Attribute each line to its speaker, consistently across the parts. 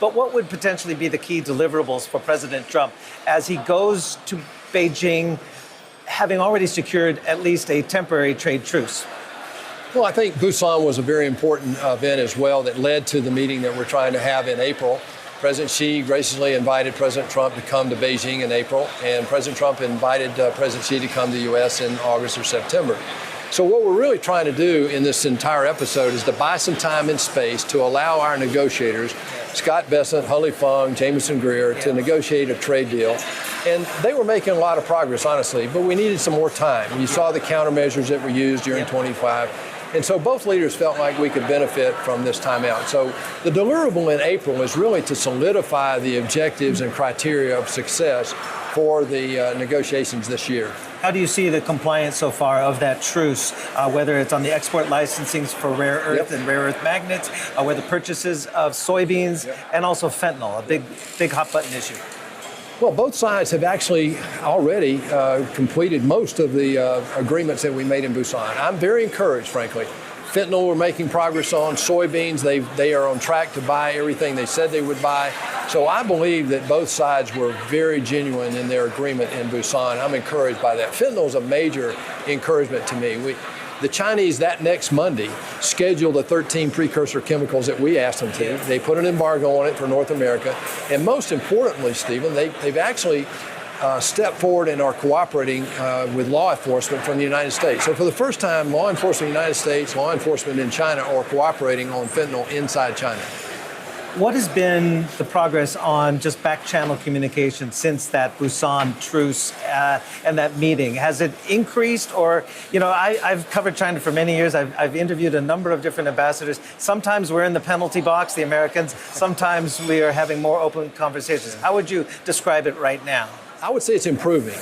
Speaker 1: But what would potentially be the key deliverables for President Trump as he goes to Beijing, having already secured at least a temporary trade truce?
Speaker 2: Well, I think Busan was a very important event as well that led to the meeting that we're trying to have in April. President Xi graciously invited President Trump to come to Beijing in April, and President Trump invited President Xi to come to the U.S. in August or September. So what we're really trying to do in this entire episode is to buy some time and space to allow our negotiators, Scott Bessent, Hully Fung, Jamieson Greer, to negotiate a trade deal. And they were making a lot of progress, honestly, but we needed some more time. You saw the countermeasures that were used during 25. And so both leaders felt like we could benefit from this time out. So the deliverable in April is really to solidify the objectives and criteria of success for the negotiations this year.
Speaker 1: How do you see the compliance so far of that truce, whether it's on the export licensings for rare earth and rare earth magnets, whether purchases of soybeans and also fentanyl, a big hot button issue?
Speaker 2: Well, both sides have actually already completed most of the agreements that we made in Busan. I'm very encouraged, frankly. Fentanyl we're making progress on. Soybeans, they are on track to buy everything they said they would buy. So I believe that both sides were very genuine in their agreement in Busan. I'm encouraged by that. Fentanyl is a major encouragement to me. The Chinese, that next Monday, scheduled the 13 precursor chemicals that we asked them to. They put an embargo on it for North America. And most importantly, Stephen, they've actually stepped forward and are cooperating with law enforcement from the United States. So for the first time, law enforcement in the United States, law enforcement in China are cooperating on fentanyl inside China.
Speaker 1: What has been the progress on just back-channel communication since that Busan truce and that meeting? Has it increased or, I've covered China for many years. I've interviewed a number of different ambassadors. Sometimes we're in the penalty box, the Americans. Sometimes we are having more open conversations. How would you describe it right now?
Speaker 2: I would say it's improving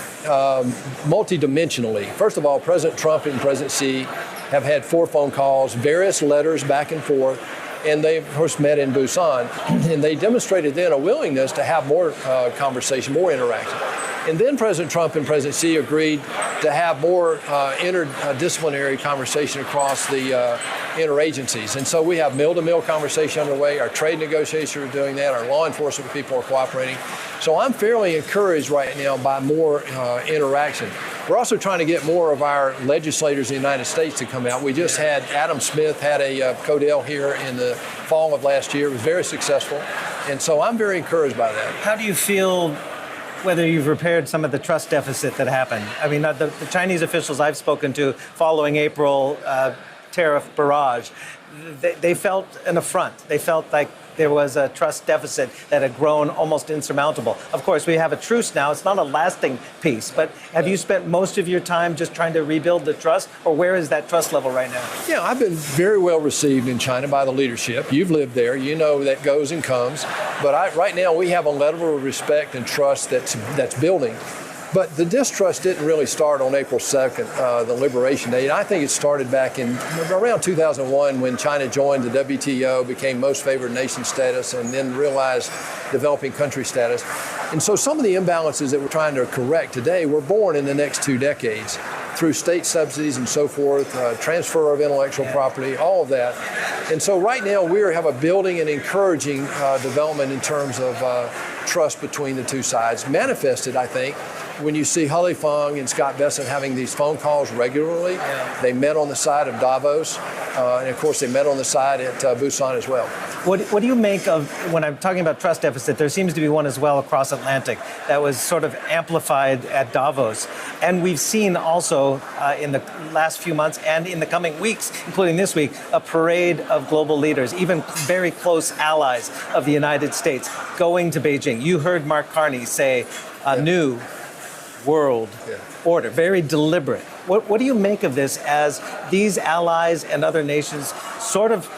Speaker 2: multidimensionally. First of all, President Trump and President Xi have had 4 phone calls, various letters back and forth. And they, of course, met in Busan, and they demonstrated then a willingness to have more conversation, more interaction. And then President Trump and President Xi agreed to have more interdisciplinary conversation across the interagencies. And so we have mill-to-mill conversation underway. Our trade negotiators are doing that. Our law enforcement people are cooperating. So I'm fairly encouraged right now by more interaction. We're also trying to get more of our legislators in the United States to come out. We just had Adam Smith had a Codell here in the fall of last year. It was very successful. And so I'm very encouraged by that.
Speaker 1: How do you feel whether you've repaired some of the trust deficit that happened? I mean, the Chinese officials I've spoken to following April tariff barrage, they felt an affront. They felt like there was a trust deficit that had grown almost insurmountable. Of course, we have a truce now. It's not a lasting peace, but have you spent most of your time just trying to rebuild the trust, or where is that trust level right now?
Speaker 2: Yeah, I've been very well received in China by the leadership. You've lived there. You know that goes and comes. But right now, we have a level of respect and trust that's building. But the distrust didn't really start on April 2nd, the Liberation Day. I think it started back in around 2001 when China joined the WTO, became most favored nation status, and then realized developing country status. And so some of the imbalances that we're trying to correct today were born in the next 2 decades through state subsidies and so forth, transfer of intellectual property, all of that. And so right now we have a building and encouraging development in terms of trust between the two sides, manifested, I think, when you see Hully Fung and Scott Bessent having these phone calls regularly. They met on the side of Davos, and of course they met on the side at Busan as well.
Speaker 1: What do you make of, when I'm talking about trust deficit, there seems to be one as well across Atlantic that was sort of amplified at Davos. And we've seen also in the last few months and in the coming weeks, including this week, a parade of global leaders, even very close allies of the United States, going to Beijing. You heard Mark Carney say a new world order, very deliberate. What do you make of this as these allies and other nations sort of,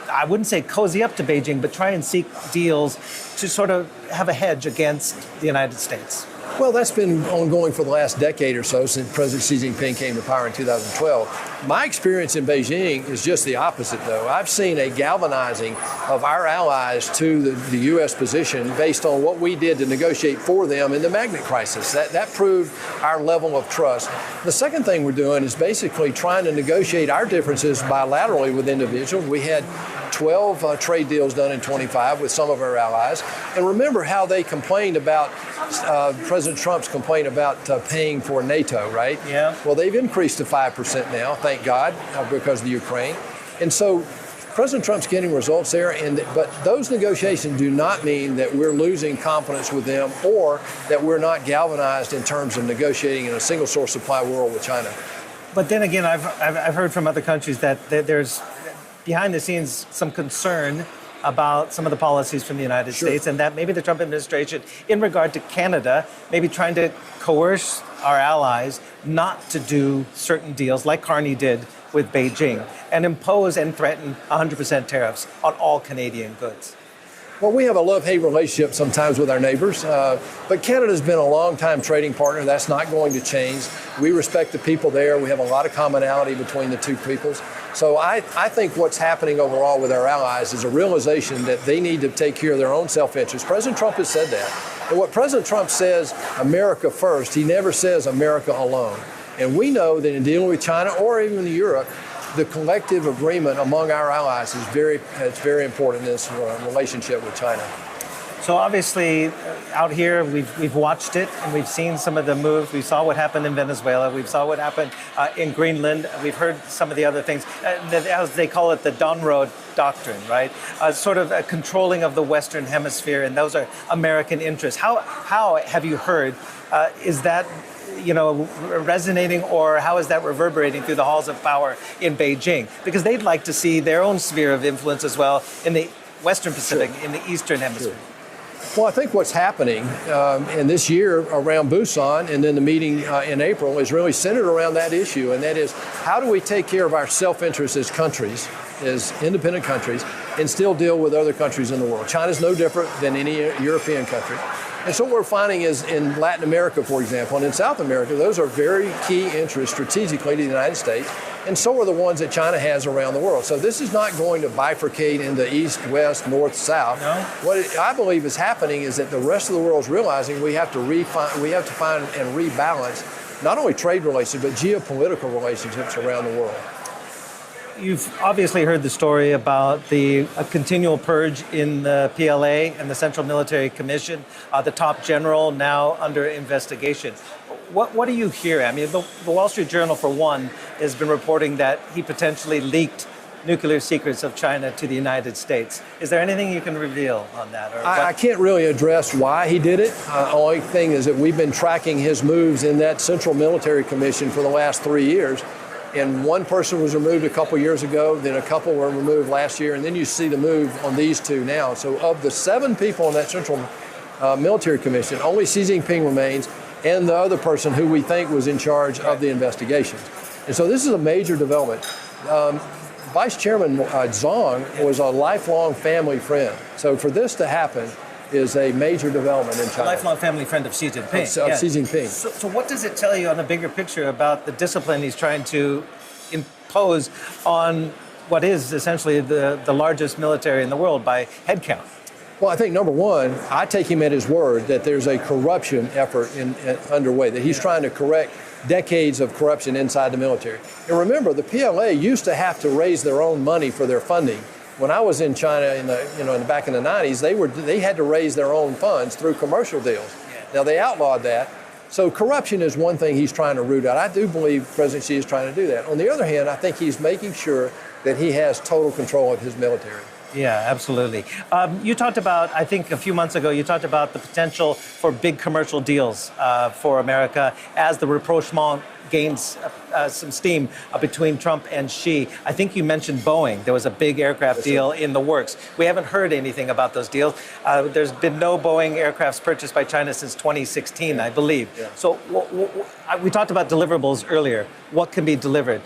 Speaker 1: I wouldn't say cozy up to Beijing, but try and seek deals to sort of have a hedge against the United States?
Speaker 2: Well, that's been ongoing for the last decade or so since President Xi Jinping came to power in 2012. My experience in Beijing is just the opposite, though. I've seen a galvanizing of our allies to the U.S. position based on what we did to negotiate for them in the magnet crisis. That proved our level of trust. The second thing we're doing is basically trying to negotiate our differences bilaterally with individuals. We had 12 trade deals done in 25 with some of our allies. And remember how they complained about, President Trump's complaint about paying for NATO, right?
Speaker 1: Yeah.
Speaker 2: Well, they've increased to 5% now, thank God, because of the Ukraine. And so President Trump's getting results there, but those negotiations do not mean that we're losing confidence with them or that we're not galvanized in terms of negotiating in a single source supply world with China.
Speaker 1: But then again, I've heard from other countries that there's behind the scenes some concern about some of the policies from the United States, and that maybe the Trump administration, in regard to Canada, maybe trying to coerce our allies not to do certain deals like Carney did with Beijing and impose and threaten 100% tariffs on all Canadian goods.
Speaker 2: Well, we have a love-hate relationship sometimes with our neighbors, but Canada's been a long-time trading partner. That's not going to change. We respect the people there. We have a lot of commonality between the two peoples. So I think what's happening overall with our allies is a realization that they need to take care of their own self-interest. President Trump has said that. And what President Trump says, America first, he never says America alone. And we know that in dealing with China or even Europe, the collective agreement among our allies is very important in this relationship with China.
Speaker 1: So obviously, out here, we've watched it and we've seen some of the moves. We saw what happened in Venezuela. We saw what happened in Greenland. We've heard some of the other things, as they call it, the Don Road Doctrine, right? Sort of a controlling of the Western Hemisphere, and those are American interests. How have you heard? Is that resonating, or how is that reverberating through the halls of power in Beijing? Because they'd like to see their own sphere of influence as well in the Western Pacific, in the Eastern Hemisphere.
Speaker 2: Well, I think what's happening in this year around Busan and then the meeting in April is really centered around that issue, and that is how do we take care of our self-interest as countries, as independent countries, and still deal with other countries in the world. China's no different than any European country. And so what we're finding is in Latin America, for example, and in South America, those are very key interests strategically to the United States, and so are the ones that China has around the world. So this is not going to bifurcate into east, west, north, south.
Speaker 1: No.
Speaker 2: What I believe is happening is that the rest of the world is realizing we have to find and rebalance not only trade relations, but geopolitical relationships around the world.
Speaker 1: You've obviously heard the story about a continual purge in the PLA and the Central Military Commission, the top general now under investigation. What do you hear? I mean, the Wall Street Journal, for one, has been reporting that he potentially leaked nuclear secrets of China to the United States. Is there anything you can reveal on that?
Speaker 2: I can't really address why he did it. Only thing is that we've been tracking his moves in that Central Military Commission for the last 3 years. And one person was removed a couple years ago, then a couple were removed last year, and then you see the move on these two now. So of the 7 people in that Central Military Commission, only Xi Jinping remains, and the other person who we think was in charge of the investigations. And so this is a major development. Vice Chairman Zhang was a lifelong family friend. So for this to happen is a major development in China.
Speaker 1: A lifelong family friend of Xi Jinping.
Speaker 2: Xi Jinping.
Speaker 1: So what does it tell you on the bigger picture about the discipline he's trying to impose on what is essentially the largest military in the world by headcount?
Speaker 2: Well, I think number one, I take him at his word that there's a corruption effort underway, that he's trying to correct decades of corruption inside the military. And remember, the PLA used to have to raise their own money for their funding. When I was in China back in the 90s, they had to raise their own funds through commercial deals. Now they outlawed that. So corruption is one thing he's trying to root out. I do believe President Xi is trying to do that. On the other hand, I think he's making sure that he has total control of his military.
Speaker 1: Yeah, absolutely. You talked about, I think a few months ago, you talked about the potential for big commercial deals for America as the rapprochement gains some steam between Trump and Xi. I think you mentioned Boeing. There was a big aircraft deal in the works. We haven't heard anything about those deals. There's been no Boeing aircrafts purchased by China since 2016, I believe.
Speaker 2: Yeah.
Speaker 1: So we talked about deliverables earlier. What can be delivered?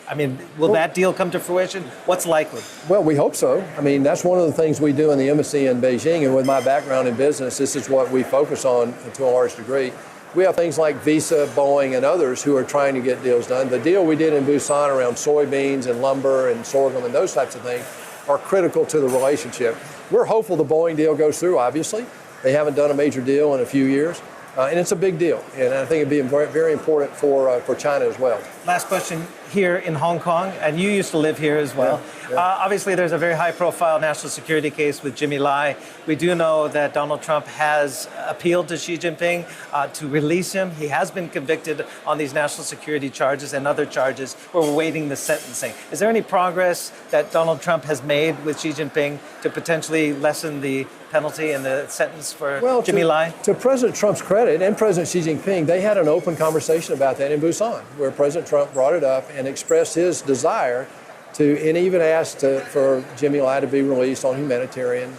Speaker 1: I mean, will that deal come to fruition? What's likely?
Speaker 2: Well, we hope so. I mean, that's one of the things we do in the embassy in Beijing, and with my background in business, this is what we focus on to a large degree. We have things like Visa, Boeing, and others who are trying to get deals done. The deal we did in Busan around soybeans and lumber and sorghum and those types of things are critical to the relationship. We're hopeful the Boeing deal goes through, obviously. They haven't done a major deal in a few years. And it's a big deal, and I think it'd be very, very important for China as well.
Speaker 1: Last question here in Hong Kong, and you used to live here as well.
Speaker 2: Yeah.
Speaker 1: Obviously, there's a very high-profile national security case with Jimmy Lai. We do know that Donald Trump has appealed to Xi Jinping to release him. He has been convicted on these national security charges and other charges. We're awaiting the sentencing. Is there any progress that Donald Trump has made with Xi Jinping to potentially lessen the penalty and the sentence for Jimmy Lai?
Speaker 2: To President Trump's credit and President Xi Jinping, they had an open conversation about that in Busan, where President Trump brought it up and expressed his desire to, and even asked for Jimmy Lai to be released on humanitarian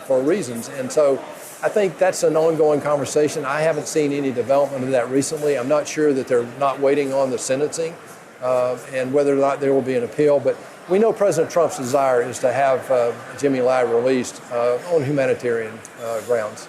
Speaker 2: for reasons. And so I think that's an ongoing conversation. I haven't seen any development of that recently. I'm not sure that they're not waiting on the sentencing and whether or not there will be an appeal. But we know President Trump's desire is to have Jimmy Lai released on humanitarian grounds.